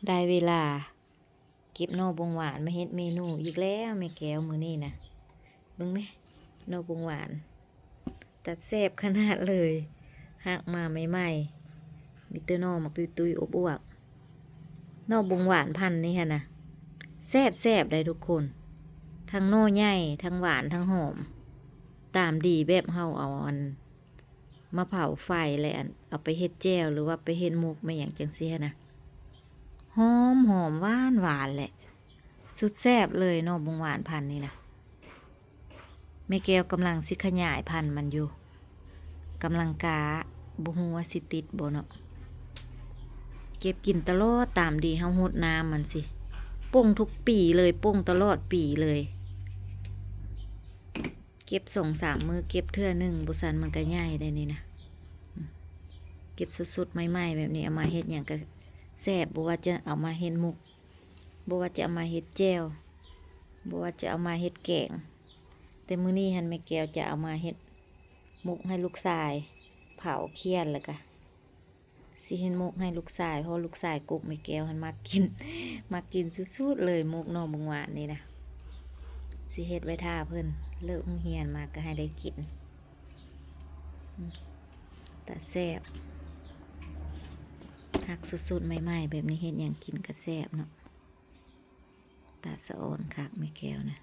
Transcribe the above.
ได้เวลาเก็บนอบงหวานมาเฮ็ดเมนูอีกแล้วแม่แก้วมื้อนี้นะเบิ่งไหมนอบงหวานตัดแซ่บขนาดเลยหักมาใหม่ๆมีแต่นอหมักตุยๆอบอวกนอบงหวานพันธุ์นี่ค่ะนะแซ่บได้ทุกคนทั้งนอใหญ่ทั้งหวานทั้งหอมตามดีแบบเฮาเอาอันมาเผาไฟและอันเอาไปเฮ็ดแจ่วหรือว่าไปเฮ็ดมุกไม่อย่างจังซี่นะหอมหวานแหละสุดแซ่บเลยนอบงหวานพันธุ์นี่นะแม่แก้วกำลังสิขยายพันธุ์มันอยู่กำลังกาบ่ฮู้ว่าสิติดบ่เนาะเก็บกินตลอดตามดีเฮาหดน้ำมันสิป่งทุกปีเลยป่งตลอดปีเลยเก็บ2-3 มื้อเก็บเทื่อหนึ่งบ่ซันมันก็ใหญ่ได้นี่นะเก็บสดๆใหม่ๆแบบนี้เอามาเฮ็ดหยังก็แซ่บบ่ว่าจะเอามาเฮ็ดมุกบ่ว่าจะเอามาเฮ็ดแจ่วบ่ว่าจะเอามาเฮ็ดแกงแต่มื้อนี้หันแม่แก้วจะเอามาเฮ็ดมุกให้ลูกชายเผาเคี่ยนแล้วก็สิเฮ็ดมุกให้ลูกชายเพราะลูกชายกุ๊กแม่แก้วหันมากินมากินสุดๆเลยมุกหน่อบงหวานนี่นะสิเฮ็ดไว้ท่าเพิ่นเลิกโรงเรียนมาก็ให้ได้กินแต่แซ่บหักสุดๆใหม่ๆแบบนี้เฮ็ดหยังกินก็แซ่บเนาะตาสะอ่อนคักแม่แก้วนะ